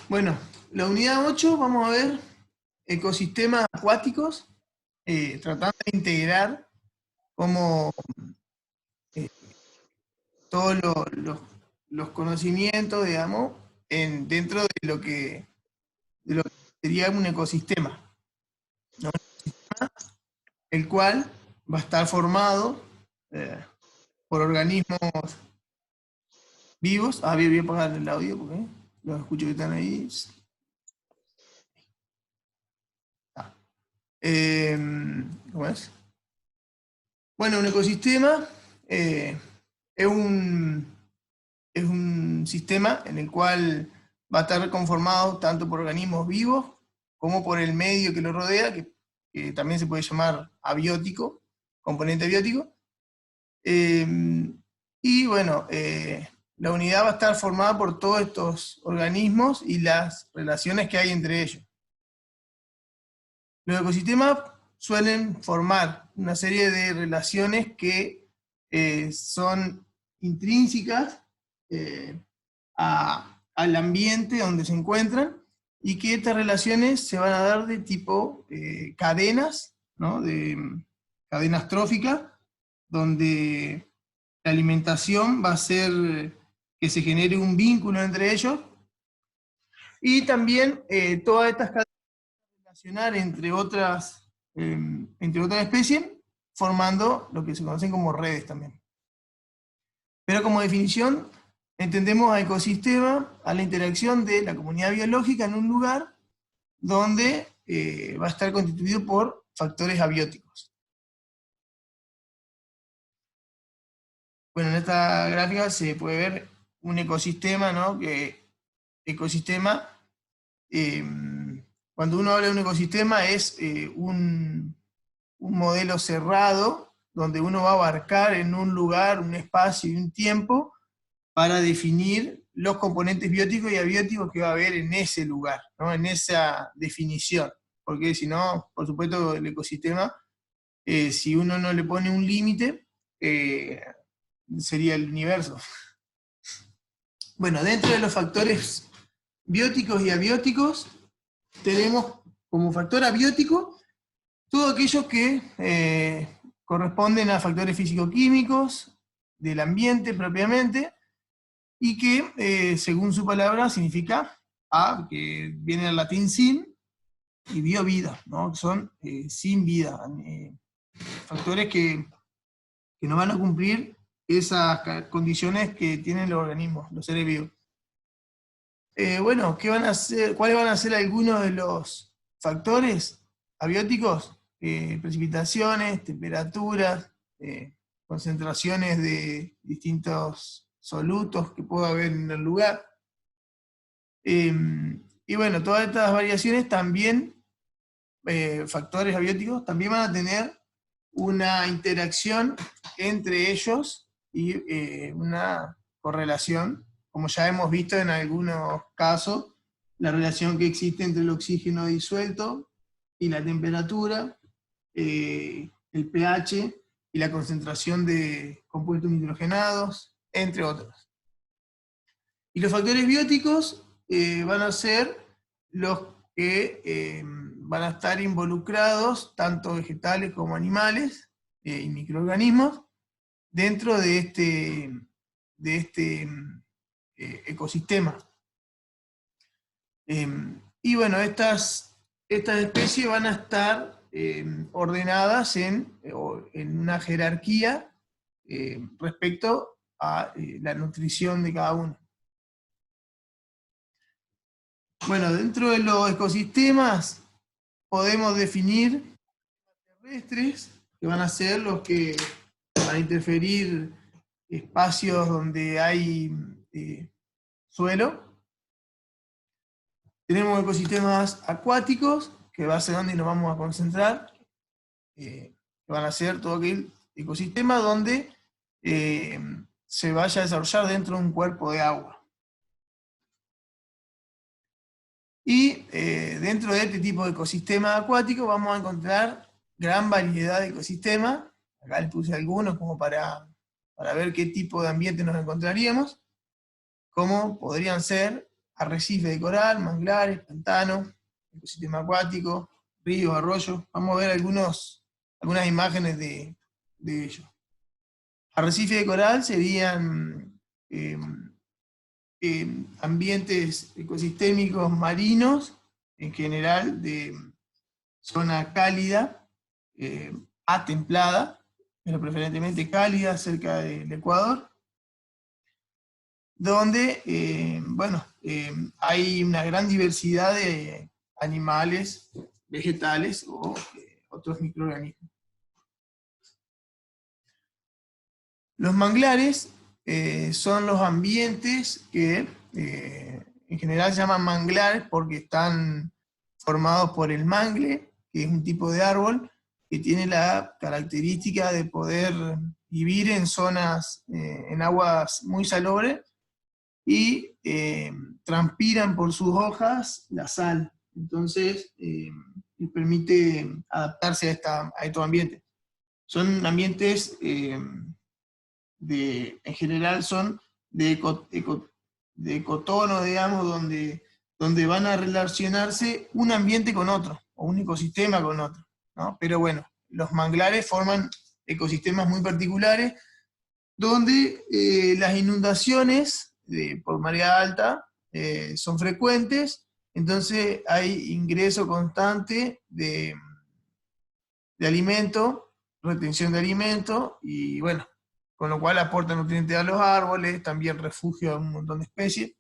Bueno, la unidad 8 vamos a ver ecosistemas acuáticos, tratando de integrar como todos los conocimientos, digamos, dentro de lo que sería un ecosistema, ¿no? El cual va a estar formado por organismos vivos. Voy a apagar el audio porque los escucho que están ahí. ¿Cómo es? Bueno, un ecosistema es un sistema en el cual va a estar conformado tanto por organismos vivos como por el medio que lo rodea, que también se puede llamar abiótico, componente abiótico. Y bueno, la unidad va a estar formada por todos estos organismos y las relaciones que hay entre ellos. Los ecosistemas suelen formar una serie de relaciones que son intrínsecas al ambiente donde se encuentran, y que estas relaciones se van a dar de tipo cadenas, ¿no? De cadenas tróficas, donde la alimentación va a ser que se genere un vínculo entre ellos, y también todas estas cadenas relacionar entre otras especies, formando lo que se conocen como redes también. Pero como definición, entendemos a ecosistema a la interacción de la comunidad biológica en un lugar donde va a estar constituido por factores abióticos. Bueno, en esta gráfica se puede ver un ecosistema, ¿no? Ecosistema, cuando uno habla de un ecosistema, es un modelo cerrado, donde uno va a abarcar en un lugar, un espacio y un tiempo, para definir los componentes bióticos y abióticos que va a haber en ese lugar, ¿no? En esa definición. Porque si no, por supuesto, el ecosistema, si uno no le pone un límite, sería el universo. Bueno, dentro de los factores bióticos y abióticos, tenemos como factor abiótico todo aquello que corresponden a factores físico-químicos del ambiente propiamente, y que, según su palabra, significa que viene del latín sin, y bio, vida, ¿no? Son sin vida, factores que no van a cumplir esas condiciones que tienen los organismos, los seres vivos. Bueno, ¿qué van a hacer? ¿Cuáles van a ser algunos de los factores abióticos? Precipitaciones, temperaturas, concentraciones de distintos solutos que pueda haber en el lugar. Y bueno, todas estas variaciones también, factores abióticos, también van a tener una interacción entre ellos y una correlación, como ya hemos visto en algunos casos, la relación que existe entre el oxígeno disuelto y la temperatura, el pH y la concentración de compuestos nitrogenados, entre otros. Y los factores bióticos van a ser los que van a estar involucrados, tanto vegetales como animales y microorganismos, dentro de este ecosistema. Y bueno, estas especies van a estar ordenadas en una jerarquía respecto a la nutrición de cada uno. Bueno, dentro de los ecosistemas podemos definir terrestres, que van a ser los que van a interferir espacios donde hay suelo. Tenemos ecosistemas acuáticos, que va a ser donde nos vamos a concentrar, que van a ser todo aquel ecosistema donde se vaya a desarrollar dentro de un cuerpo de agua. Y dentro de este tipo de ecosistema acuático vamos a encontrar gran variedad de ecosistemas. Acá les puse algunos como para ver qué tipo de ambiente nos encontraríamos, como podrían ser arrecife de coral, manglares, pantanos, ecosistema acuático, ríos, arroyos. Vamos a ver algunas imágenes de ellos. Arrecife de coral serían ambientes ecosistémicos marinos, en general de zona cálida, a templada, pero preferentemente cálida, cerca del Ecuador, donde hay una gran diversidad de animales, vegetales o otros microorganismos. Los manglares son los ambientes que en general se llaman manglares porque están formados por el mangle, que es un tipo de árbol que tiene la característica de poder vivir en zonas, en aguas muy salobres, y transpiran por sus hojas la sal. Entonces, les permite adaptarse a estos ambientes. Son ambientes, en general son de ecotono, digamos, donde van a relacionarse un ambiente con otro, o un ecosistema con otro, ¿no? Pero bueno, los manglares forman ecosistemas muy particulares, donde las inundaciones por marea alta son frecuentes, entonces hay ingreso constante de alimento, retención de alimento, y bueno, con lo cual aporta nutrientes a los árboles, también refugio a un montón de especies.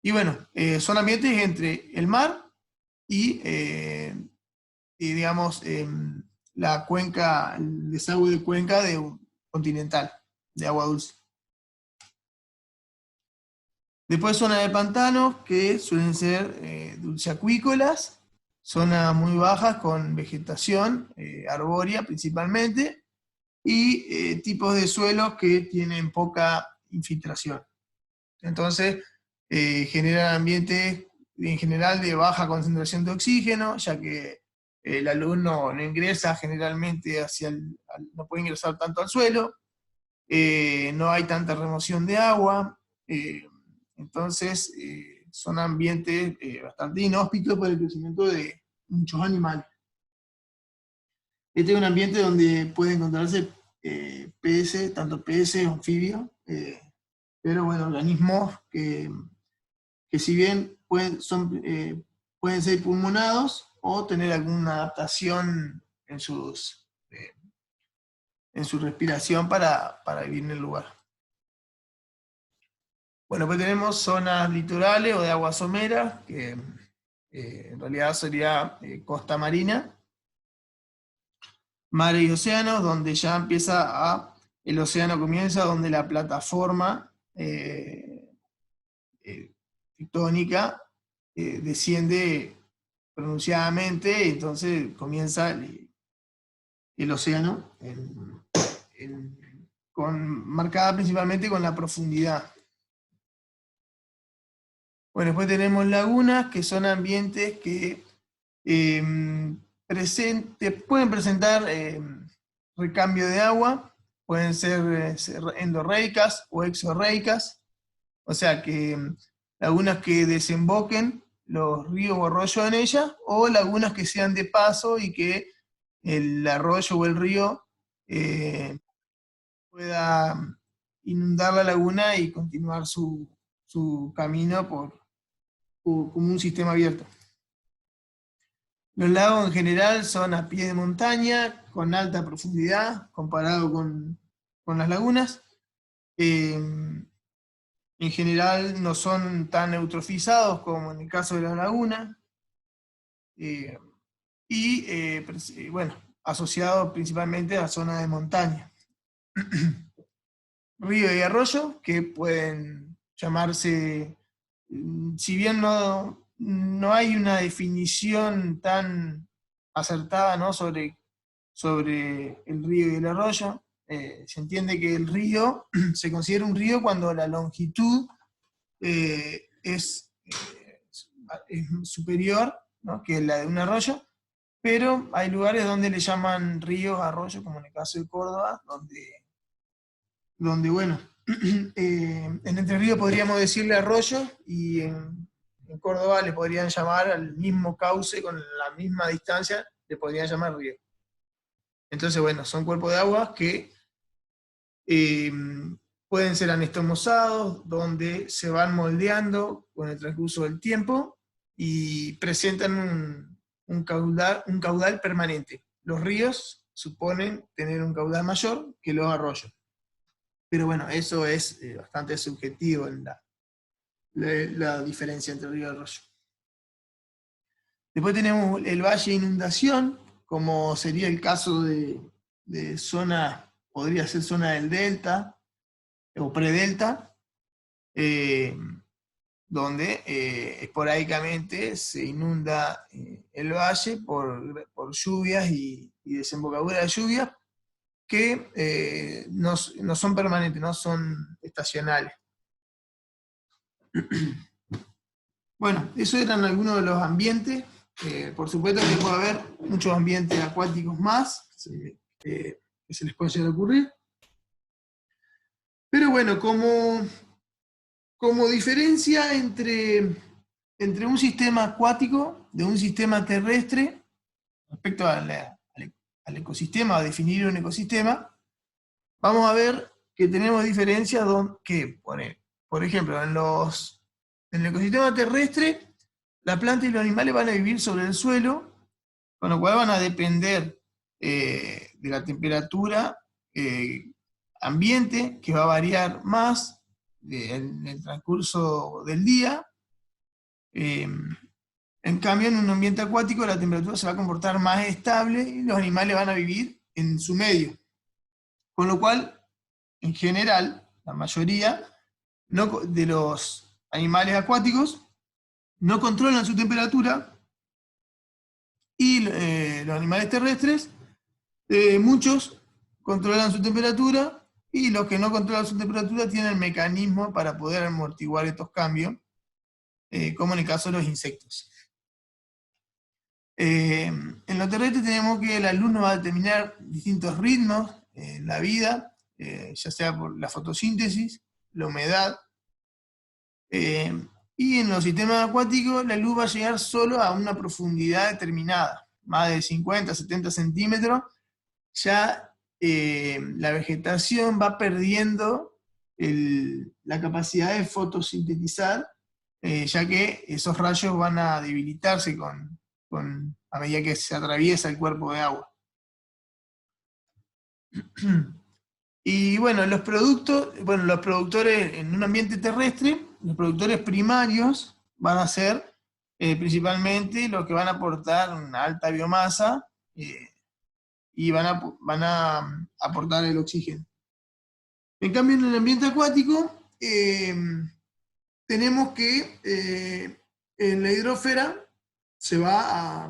Y bueno, son ambientes entre el mar y digamos, la cuenca, el desagüe de cuenca continental, de agua dulce. Después zonas de pantanos, que suelen ser dulceacuícolas, zonas muy bajas con vegetación arbórea principalmente, y tipos de suelos que tienen poca infiltración. Entonces, generan ambientes en general de baja concentración de oxígeno, ya que la luz no ingresa generalmente no puede ingresar tanto al suelo, no hay tanta remoción de agua, entonces son ambientes bastante inhóspitos para el crecimiento de muchos animales. Este es un ambiente donde puede encontrarse peces, tanto peces, anfibios, pero bueno, organismos que si bien pueden ser pulmonados o tener alguna adaptación en su respiración para vivir en el lugar. Bueno, pues tenemos zonas litorales o de aguas someras, que en realidad sería costa marina, mares y océanos, donde ya el océano comienza, donde la plataforma tectónica desciende pronunciadamente, entonces comienza el océano, marcada principalmente con la profundidad. Bueno, después tenemos lagunas, que son ambientes que pueden presentar recambio de agua, pueden ser endorreicas o exorreicas, o sea que lagunas que desemboquen los ríos o arroyos en ellas, o lagunas que sean de paso y que el arroyo o el río pueda inundar la laguna y continuar su camino como un sistema abierto. Los lagos en general son a pie de montaña, con alta profundidad, comparado con las lagunas. En general no son tan eutrofizados como en el caso de la laguna. Bueno, asociados principalmente a zonas de montaña. Río y arroyo, que pueden llamarse, si bien no hay una definición tan acertada, ¿no?, sobre el río y el arroyo. Se entiende que el río se considera un río cuando la longitud es superior, ¿no?, que la de un arroyo, pero hay lugares donde le llaman ríos, arroyos, como en el caso de Córdoba, donde bueno, en Entre Ríos podríamos decirle arroyo, y en Córdoba le podrían llamar al mismo cauce con la misma distancia, le podrían llamar río. Entonces, bueno, son cuerpos de aguas que pueden ser anastomosados, donde se van moldeando con el transcurso del tiempo y presentan un caudal permanente. Los ríos suponen tener un caudal mayor que los arroyos. Pero bueno, eso es bastante subjetivo en la diferencia entre río y arroyo. Después tenemos el valle de inundación, como sería el caso de zona, podría ser zona del delta o predelta, donde esporádicamente se inunda el valle por lluvias y desembocadura de lluvias que no son permanentes, no son estacionales. Bueno, esos eran algunos de los ambientes. Por supuesto que puede haber muchos ambientes acuáticos más que se les puede llegar a ocurrir. Pero bueno, como diferencia entre un sistema acuático de un sistema terrestre, respecto al ecosistema, a definir un ecosistema, vamos a ver que tenemos diferencias que, por ejemplo, en el ecosistema terrestre, la planta y los animales van a vivir sobre el suelo, con lo cual van a depender de la temperatura ambiente, que va a variar más en el transcurso del día. En cambio, en un ambiente acuático la temperatura se va a comportar más estable y los animales van a vivir en su medio. Con lo cual, en general, la mayoría de los animales acuáticos no controlan su temperatura, y los animales terrestres, muchos controlan su temperatura, y los que no controlan su temperatura tienen mecanismos para poder amortiguar estos cambios, como en el caso de los insectos. En lo terrestre tenemos que la luz nos va a determinar distintos ritmos en la vida, ya sea por la fotosíntesis, la humedad, y en los sistemas acuáticos la luz va a llegar solo a una profundidad determinada, más de 50, 70 centímetros. Ya la vegetación va perdiendo la capacidad de fotosintetizar, ya que esos rayos van a debilitarse a medida que se atraviesa el cuerpo de agua. Y bueno, los productores en un ambiente terrestre, los productores primarios van a ser principalmente los que van a aportar una alta biomasa y van a aportar el oxígeno. En cambio, en el ambiente acuático tenemos que en la hidrósfera se va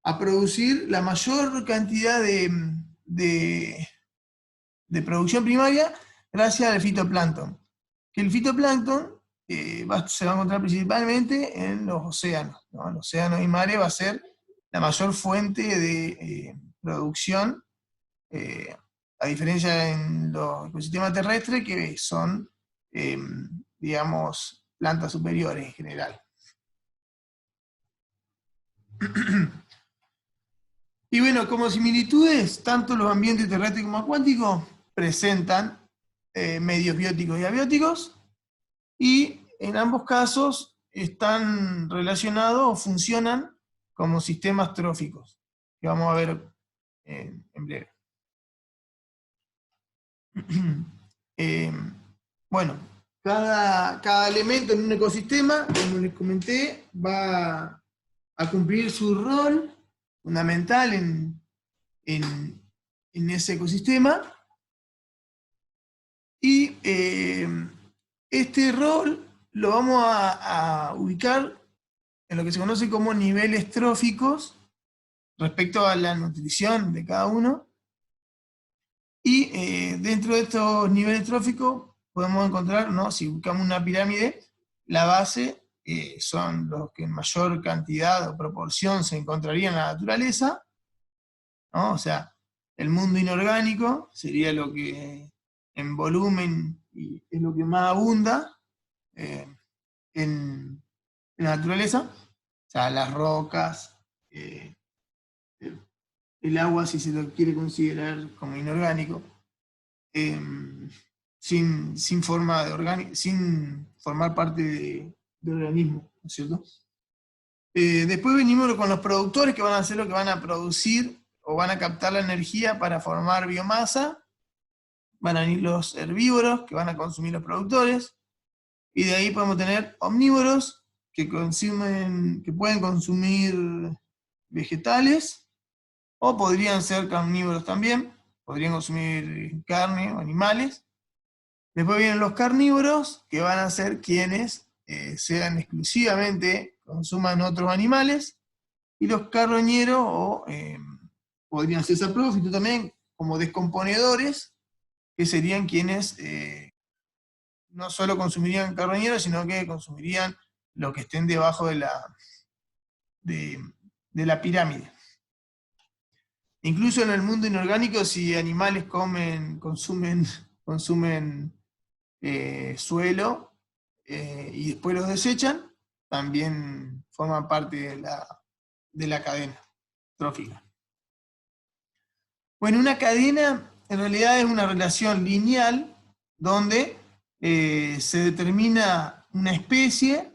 a producir la mayor cantidad de producción primaria gracias al fitoplancton. Que el fitoplancton se va a encontrar principalmente en los océanos, ¿no? Los océanos y mares va a ser la mayor fuente de producción, a diferencia en los ecosistemas terrestres, que son, digamos, plantas superiores en general. Y bueno, como similitudes, tanto los ambientes terrestres como acuáticos presentan medios bióticos y abióticos, y en ambos casos están relacionados o funcionan como sistemas tróficos, que vamos a ver en breve. Bueno, cada elemento en un ecosistema, como les comenté, va a cumplir su rol fundamental en ese ecosistema, y este rol lo vamos a ubicar en lo que se conoce como niveles tróficos respecto a la nutrición de cada uno, y dentro de estos niveles tróficos podemos encontrar, ¿no? Si buscamos una pirámide, la base son los que en mayor cantidad o proporción se encontrarían en la naturaleza, ¿no? O sea, el mundo inorgánico sería lo que en volumen y es lo que más abunda en la naturaleza, o sea, las rocas, el agua, si se lo quiere considerar como inorgánico, sin formar parte de organismo, ¿no es cierto? Después venimos con los productores, que van a hacer lo que van a producir o van a captar la energía para formar biomasa. Van a venir los herbívoros, que van a consumir los productores, y de ahí podemos tener omnívoros, que pueden consumir vegetales, o podrían ser carnívoros también, podrían consumir carne o animales. Después vienen los carnívoros, que van a ser quienes sean exclusivamente, consuman otros animales, y los carroñeros, podrían ser saprófitos también, como descomponedores, que serían quienes no solo consumirían carroñeros, sino que consumirían lo que estén debajo de la pirámide. Incluso en el mundo inorgánico, si animales consumen suelo y después los desechan, también forman parte de la cadena trófica. Bueno, una cadena en realidad es una relación lineal donde se determina una especie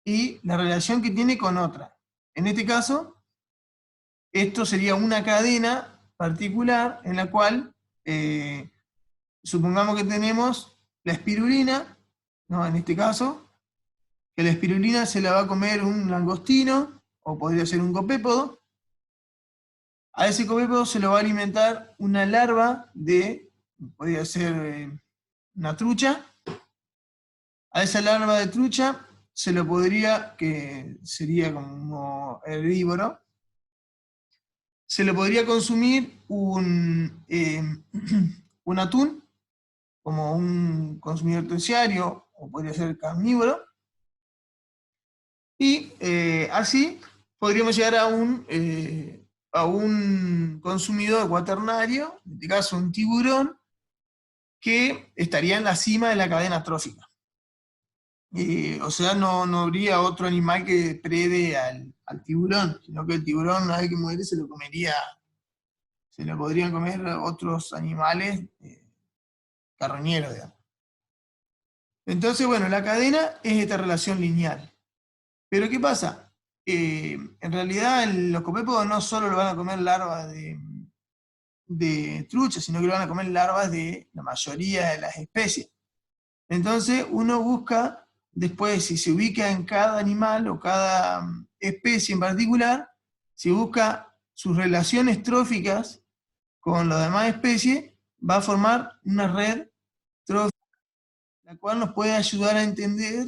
y la relación que tiene con otra. En este caso, esto sería una cadena particular en la cual supongamos que tenemos la espirulina, ¿no? En este caso, que la espirulina se la va a comer un langostino, o podría ser un copépodo. A ese copépodo se lo va a alimentar una larva podría ser una trucha. A esa larva de trucha se lo podría, que sería como herbívoro, se lo podría consumir un atún, como un consumidor terciario, o podría ser carnívoro, y así podríamos llegar a un consumidor cuaternario, en este caso un tiburón, que estaría en la cima de la cadena trófica. O sea, no habría otro animal que deprede al tiburón, sino que el tiburón, una vez que muere, se lo podrían comer otros animales carroñeros, digamos. Entonces, bueno, la cadena es esta relación lineal. Pero ¿qué pasa? En realidad los copépodos no solo lo van a comer larvas de trucha, sino que lo van a comer larvas de la mayoría de las especies. Entonces uno busca, después, si se ubica en cada animal o cada especie en particular, si busca sus relaciones tróficas con las demás especies, va a formar una red trófica, la cual nos puede ayudar a entender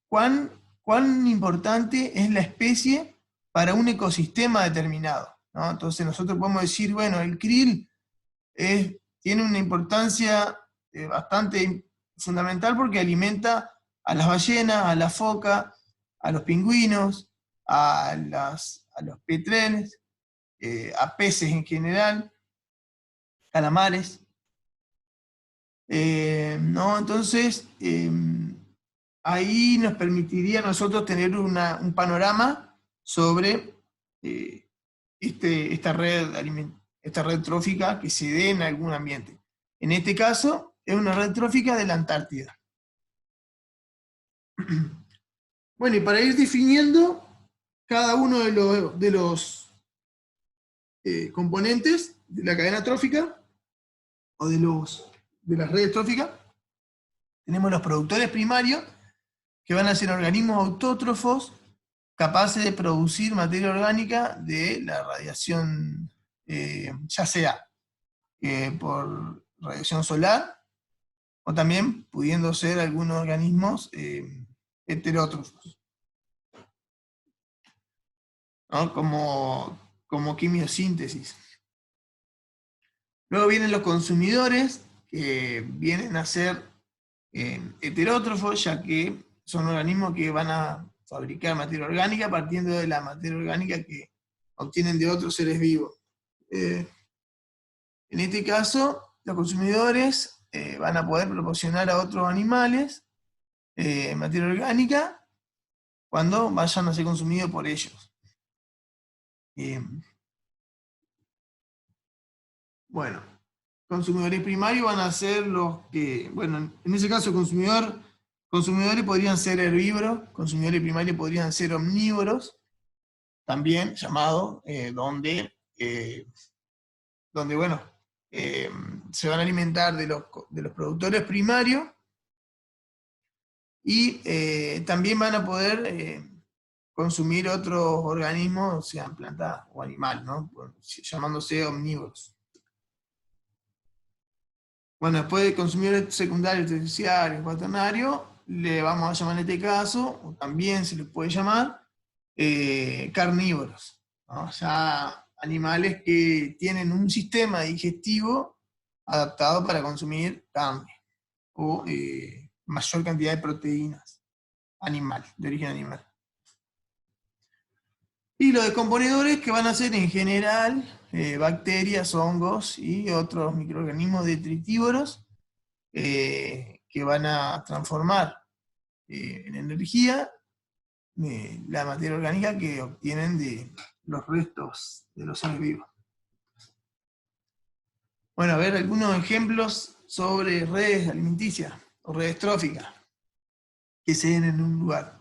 cuán importante es la especie para un ecosistema determinado, ¿no? Entonces nosotros podemos decir, bueno, el krill tiene una importancia bastante fundamental porque alimenta a las ballenas, a la foca, a los pingüinos, a los petreles, a peces en general, calamares. ¿No? Entonces, ahí nos permitiría a nosotros tener un panorama sobre esta red trófica que se dé en algún ambiente. En este caso, es una red trófica de la Antártida. Bueno, y para ir definiendo cada uno de los componentes de la cadena trófica, o de las redes tróficas, tenemos los productores primarios, que van a ser organismos autótrofos capaces de producir materia orgánica de la radiación, ya sea por radiación solar, o también pudiendo ser algunos organismos heterótrofos, ¿no? Como quimiosíntesis. Luego vienen los consumidores, que vienen a ser heterótrofos, ya que son organismos que van a fabricar materia orgánica partiendo de la materia orgánica que obtienen de otros seres vivos. En este caso, los consumidores van a poder proporcionar a otros animales materia orgánica cuando vayan a ser consumidos por ellos. Bueno, consumidores primarios van a ser los que, bueno, en ese caso consumidores podrían ser herbívoros, consumidores primarios podrían ser omnívoros, también llamados, donde bueno, se van a alimentar de los productores primarios y también van a poder consumir otros organismos, sean plantas o animal, ¿no? Llamándose omnívoros. Bueno, después de consumidores secundarios, terciarios, cuaternarios, le vamos a llamar en este caso, o también se les puede llamar, carnívoros, ¿no? O sea, animales que tienen un sistema digestivo adaptado para consumir carne, o mayor cantidad de proteínas de origen animal. Y los descomponedores, que van a ser en general bacterias, hongos y otros microorganismos detritívoros que van a transformar en energía la materia orgánica que obtienen de los restos de los seres vivos. Bueno, a ver algunos ejemplos sobre redes alimenticias o redes tróficas que se den en un lugar.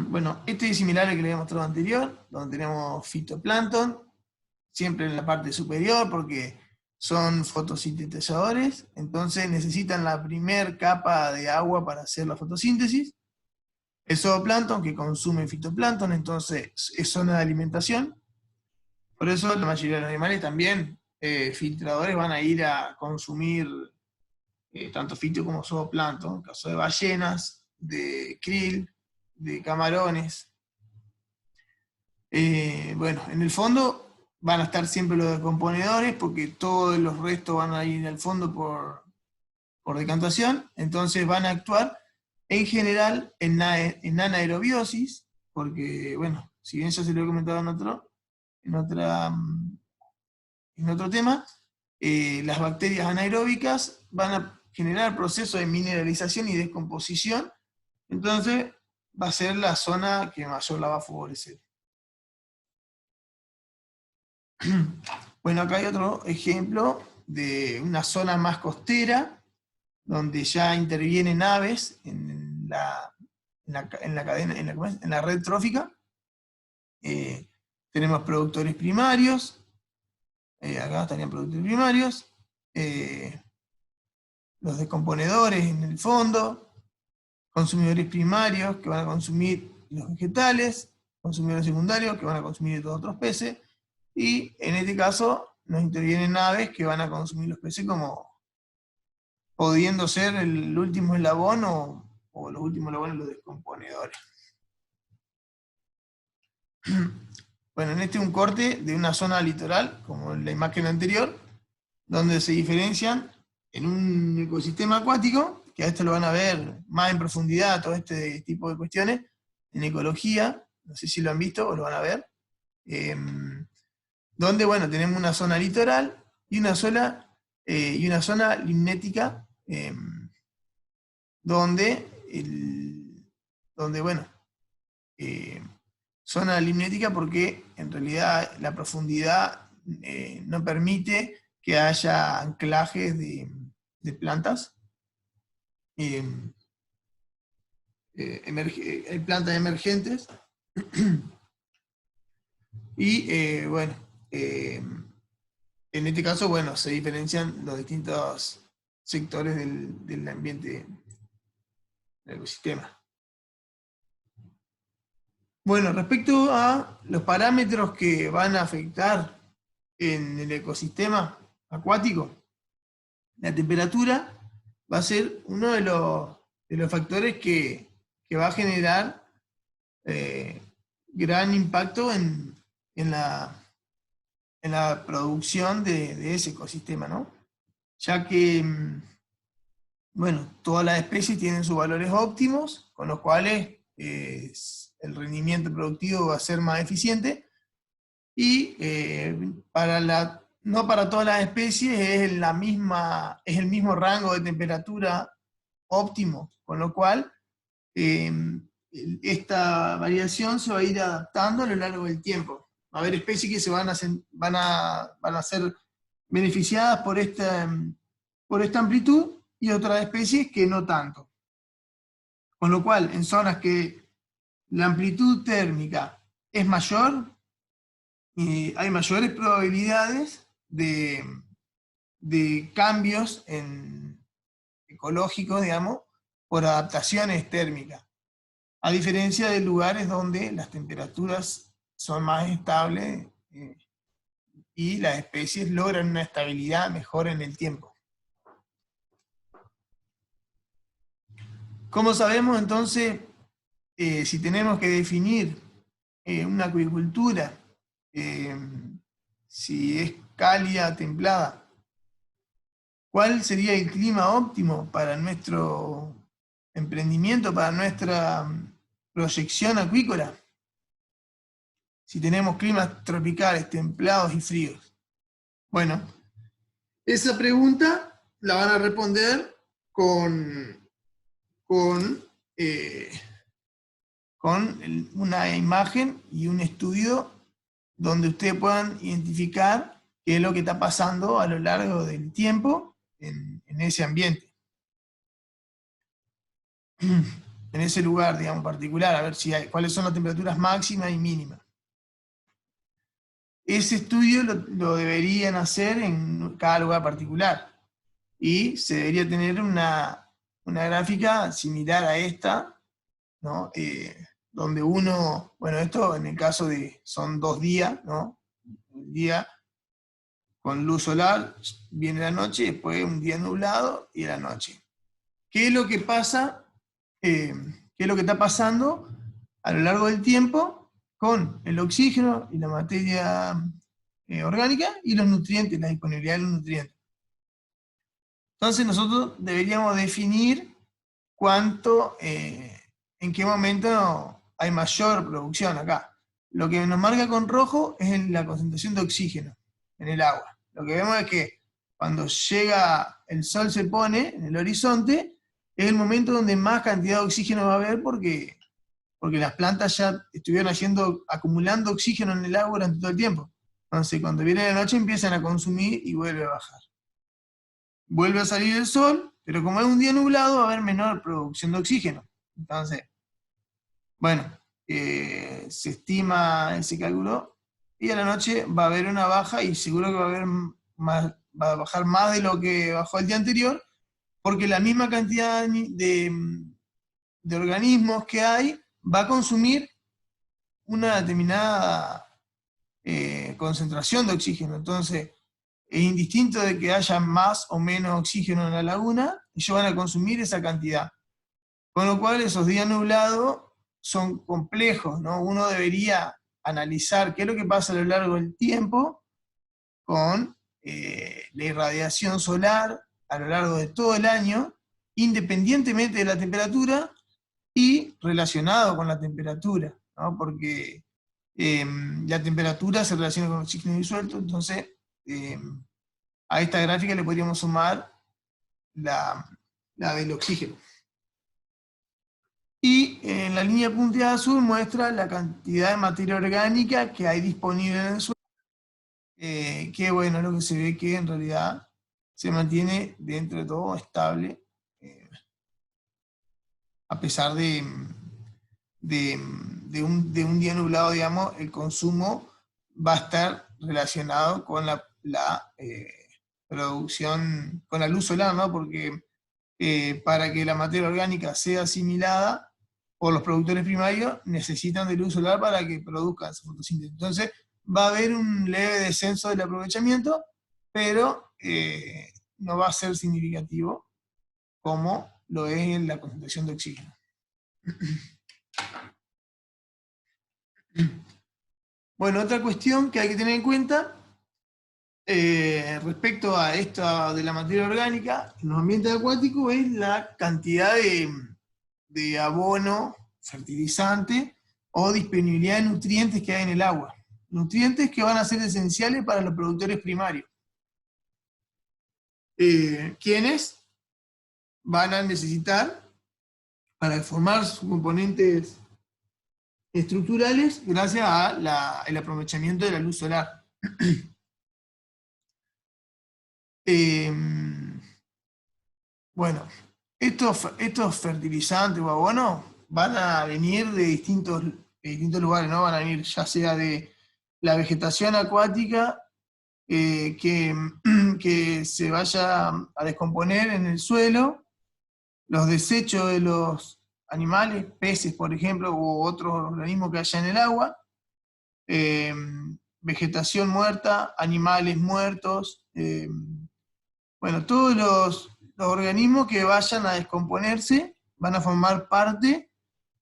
Bueno, este es similar al que le había mostrado anterior, donde tenemos fitoplancton, siempre en la parte superior porque son fotosintetizadores, entonces necesitan la primer capa de agua para hacer la fotosíntesis. El zooplancton, que consume fitoplancton, entonces es zona de alimentación. Por eso la mayoría de los animales también, filtradores, van a ir a consumir tanto fito como zooplancton, en el caso de ballenas, de krill, de camarones. Bueno, en el fondo van a estar siempre los decomponedores, porque todos los restos van a ir al fondo por decantación, entonces van a actuar en general en anaerobiosis, porque, bueno, si bien ya se lo he comentado en otro tema, las bacterias anaeróbicas van a generar procesos de mineralización y descomposición, entonces va a ser la zona que mayor la va a favorecer. Bueno, acá hay otro ejemplo de una zona más costera, donde ya intervienen aves en la cadena, en la red trófica. Tenemos productores primarios, acá estarían productores primarios, los descomponedores en el fondo, consumidores primarios que van a consumir los vegetales, consumidores secundarios que van a consumir todos otros peces, y en este caso nos intervienen aves que van a consumir los peces como pudiendo ser el último eslabón o los últimos eslabones los descomponedores. Bueno, en este es un corte de una zona litoral, como en la imagen anterior, donde se diferencian en un ecosistema acuático, que a esto lo van a ver más en profundidad, todo este tipo de cuestiones, en ecología, no sé si lo han visto o lo van a ver, donde, bueno, tenemos una zona litoral y una zona limnética, donde, bueno, zona limnética porque en realidad la profundidad no permite que haya anclajes de plantas. Hay plantas emergentes y bueno, en este caso, bueno, se diferencian los distintos sectores del ambiente del ecosistema. Bueno, respecto a los parámetros que van a afectar en el ecosistema acuático, la temperatura va a ser uno de los factores que va a generar gran impacto en la producción de ese ecosistema, ¿no? Ya que, bueno, todas las especies tienen sus valores óptimos, con los cuales el rendimiento productivo va a ser más eficiente, y para la no para todas las especies es el mismo rango de temperatura óptimo, con lo cual esta variación se va a ir adaptando a lo largo del tiempo. Va a haber especies que van a ser beneficiadas por esta amplitud y otras especies que no tanto. Con lo cual, en zonas que la amplitud térmica es mayor, hay mayores probabilidades de cambios ecológicos, digamos, por adaptaciones térmicas. A diferencia de lugares donde las temperaturas son más estables y las especies logran una estabilidad mejor en el tiempo. ¿Cómo sabemos entonces si tenemos que definir una acuicultura, si es cálida, templada? ¿Cuál sería el clima óptimo para nuestro emprendimiento, para nuestra proyección acuícola? Si tenemos climas tropicales, templados y fríos. Bueno, esa pregunta la van a responder con una imagen y un estudio donde ustedes puedan identificar qué es lo que está pasando a lo largo del tiempo en ese ambiente. En ese lugar, digamos, particular, a ver cuáles son las temperaturas máximas y mínimas. Ese estudio lo deberían hacer en cada lugar particular. Y se debería tener una gráfica similar a esta, ¿no? Donde uno, bueno, esto en el caso de, son 2 días, ¿no? Un día con luz solar, viene la noche, y después un día nublado y la noche. ¿Qué es lo que pasa? ¿Qué es lo que está pasando a lo largo del tiempo con el oxígeno y la materia orgánica y los nutrientes, la disponibilidad de los nutrientes? Entonces nosotros deberíamos definir en qué momento hay mayor producción acá. Lo que nos marca con rojo es la concentración de oxígeno en el agua. Lo que vemos es que cuando llega, el sol se pone en el horizonte, es el momento donde más cantidad de oxígeno va a haber porque las plantas ya estuvieron acumulando oxígeno en el agua durante todo el tiempo. Entonces cuando viene la noche empiezan a consumir y vuelve a bajar. Vuelve a salir el sol, pero como es un día nublado va a haber menor producción de oxígeno. Entonces, bueno, se estima ese cálculo, y a la noche va a haber una baja y seguro que va a bajar más de lo que bajó el día anterior, porque la misma cantidad de organismos que hay va a consumir una determinada concentración de oxígeno. Entonces, es indistinto de que haya más o menos oxígeno en la laguna, ellos van a consumir esa cantidad. Con lo cual esos días nublados son complejos, ¿no? Uno debería analizar qué es lo que pasa a lo largo del tiempo con la irradiación solar a lo largo de todo el año, independientemente de la temperatura y relacionado con la temperatura, ¿no? Porque la temperatura se relaciona con el oxígeno disuelto, entonces a esta gráfica le podríamos sumar la del oxígeno. Y en la línea punteada azul muestra la cantidad de materia orgánica que hay disponible en el suelo, que bueno, lo que se ve que en realidad se mantiene dentro de todo estable, a pesar de un día nublado, digamos, el consumo va a estar relacionado con la producción, con la luz solar, ¿no? Porque para que la materia orgánica sea asimilada por los productores primarios, necesitan de luz solar para que produzcan su fotosíntesis. Entonces, va a haber un leve descenso del aprovechamiento, pero no va a ser significativo como lo es en la concentración de oxígeno. Bueno, otra cuestión que hay que tener en cuenta respecto a esto de la materia orgánica en los ambientes acuáticos es la cantidad de abono, fertilizante o disponibilidad de nutrientes que hay en el agua. Nutrientes que van a ser esenciales para los productores primarios. quienes van a necesitar, para formar sus componentes estructurales, gracias al aprovechamiento de la luz solar. Bueno, estos fertilizantes o abonos van a venir de distintos lugares, ¿no? Van a venir ya sea de la vegetación acuática que se vaya a descomponer en el suelo, los desechos de los animales, peces por ejemplo, u otros organismos que haya en el agua, vegetación muerta, animales muertos, bueno, todos los organismos que vayan a descomponerse van a formar parte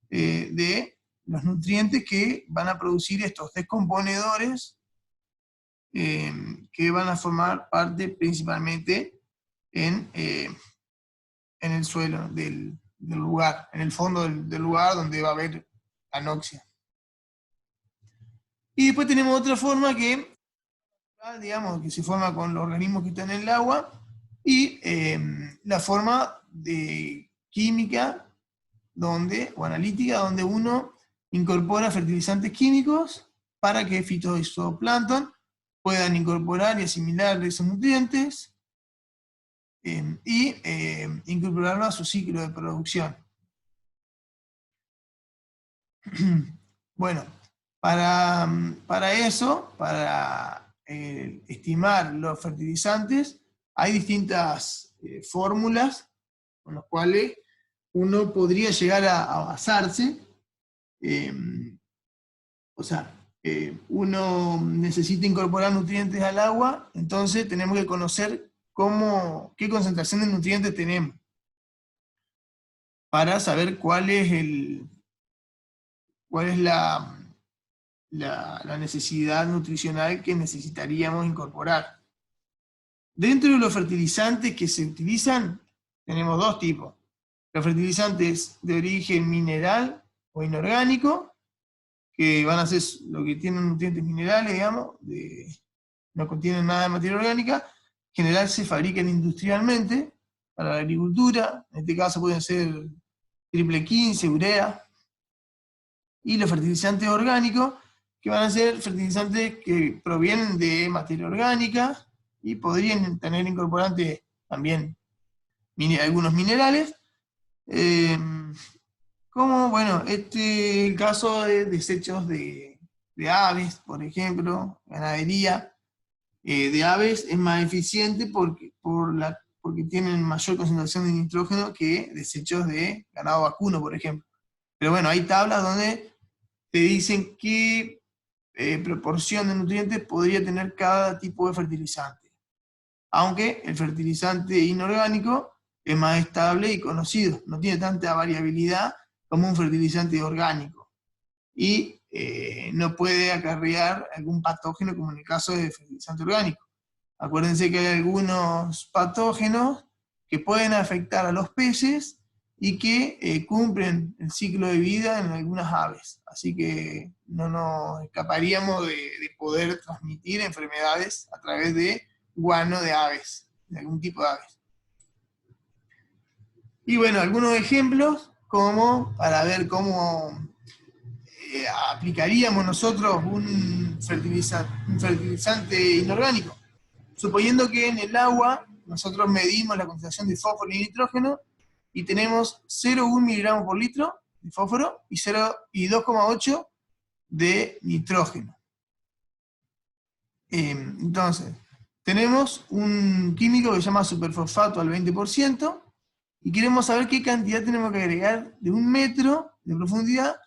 de los nutrientes que van a producir estos descomponedores, que van a formar parte principalmente en el suelo del lugar, en el fondo del lugar donde va a haber anoxia. Y después tenemos otra forma que, digamos, que se forma con los organismos que están en el agua, y la forma de química o analítica, donde uno incorpora fertilizantes químicos para que fitoplancton puedan incorporar y asimilar esos nutrientes y incorporarlo a su ciclo de producción. Bueno, para eso, para estimar los fertilizantes, hay distintas fórmulas con las cuales uno podría llegar a basarse. O sea, uno necesita incorporar nutrientes al agua, entonces tenemos que conocer qué concentración de nutrientes tenemos, para saber cuál es la necesidad nutricional que necesitaríamos incorporar. Dentro de los fertilizantes que se utilizan, tenemos dos tipos. Los fertilizantes de origen mineral o inorgánico, que van a ser lo que tienen nutrientes minerales, digamos, no contienen nada de materia orgánica. En general se fabrican industrialmente para la agricultura, en este caso pueden ser triple 15, urea. Y los fertilizantes orgánicos, que van a ser fertilizantes que provienen de materia orgánica, y podrían tener incorporantes también algunos minerales, como, bueno, el caso de desechos de aves, por ejemplo, ganadería de aves es más eficiente porque tienen mayor concentración de nitrógeno que desechos de ganado vacuno, por ejemplo. Pero bueno, hay tablas donde te dicen qué proporción de nutrientes podría tener cada tipo de fertilizante. Aunque el fertilizante inorgánico es más estable y conocido, no tiene tanta variabilidad como un fertilizante orgánico. Y no puede acarrear algún patógeno como en el caso del fertilizante orgánico. Acuérdense que hay algunos patógenos que pueden afectar a los peces y que cumplen el ciclo de vida en algunas aves. Así que no nos escaparíamos de poder transmitir enfermedades a través de guano de aves, de algún tipo de aves. Y bueno, algunos ejemplos para ver cómo aplicaríamos nosotros un fertilizante inorgánico. Suponiendo que en el agua nosotros medimos la concentración de fósforo y nitrógeno y tenemos 0,1 miligramos por litro de fósforo y 2,8 de nitrógeno. Entonces, tenemos un químico que se llama superfosfato al 20%, y queremos saber qué cantidad tenemos que agregar de 1 metro de profundidad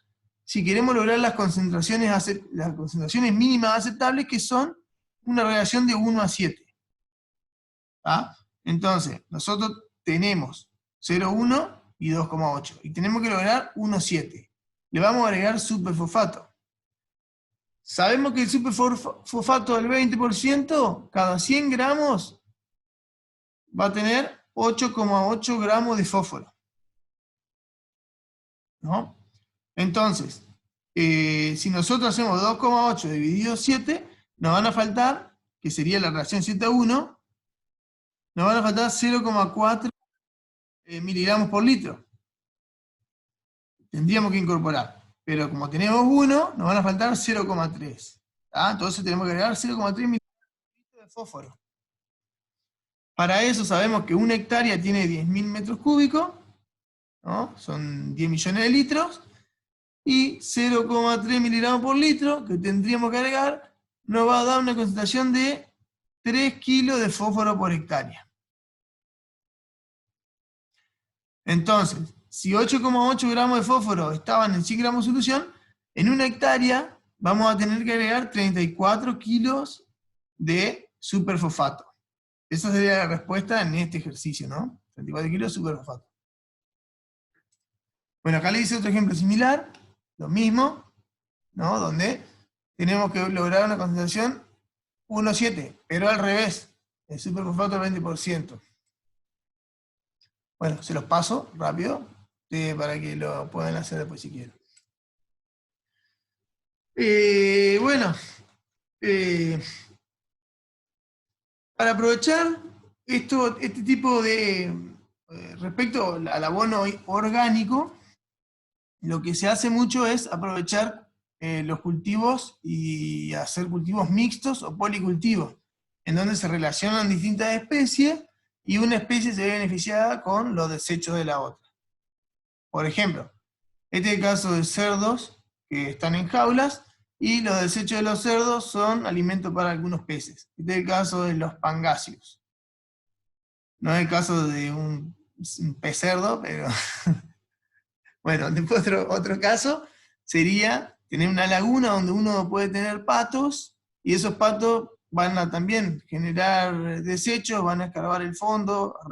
si queremos lograr las concentraciones mínimas aceptables, que son una relación de 1 a 7. ¿Ah? Entonces, nosotros tenemos 0,1 y 2,8, y tenemos que lograr 1,7. Le vamos a agregar superfosfato. Sabemos que el superfosfato del 20%, cada 100 gramos, va a tener 8,8 gramos de fósforo. ¿No? Entonces, si nosotros hacemos 2,8 dividido 7, nos van a faltar, que sería la relación 7 a 1, nos van a faltar 0,4 miligramos por litro. Tendríamos que incorporar. Pero como tenemos 1, nos van a faltar 0,3. Entonces tenemos que agregar 0,3 miligramos de fósforo. Para eso sabemos que 1 hectárea tiene 10.000 metros cúbicos, ¿no? Son 10 millones de litros, y 0,3 miligramos por litro, que tendríamos que agregar, nos va a dar una concentración de 3 kilos de fósforo por hectárea. Entonces, si 8,8 gramos de fósforo estaban en 100 gramos de solución, en 1 hectárea vamos a tener que agregar 34 kilos de superfosfato. Esa sería la respuesta en este ejercicio, ¿no? 34 kilos de superfosfato. Bueno, acá le hice otro ejemplo similar, lo mismo, ¿no? Donde tenemos que lograr una concentración 1,7, pero al revés, el superfosfato al 20%. Bueno, se los paso rápido, para que lo puedan hacer después si quieren. Bueno, para aprovechar este tipo de, respecto al abono orgánico, lo que se hace mucho es aprovechar los cultivos y hacer cultivos mixtos o policultivos, en donde se relacionan distintas especies y una especie se ve beneficiada con los desechos de la otra. Por ejemplo, este es el caso de cerdos que están en jaulas y los desechos de los cerdos son alimento para algunos peces. Este es el caso de los pangasios. No es el caso de un pez cerdo, pero... Bueno, después otro caso sería tener una laguna donde uno puede tener patos, y esos patos van a también generar desechos, van a escarbar el fondo,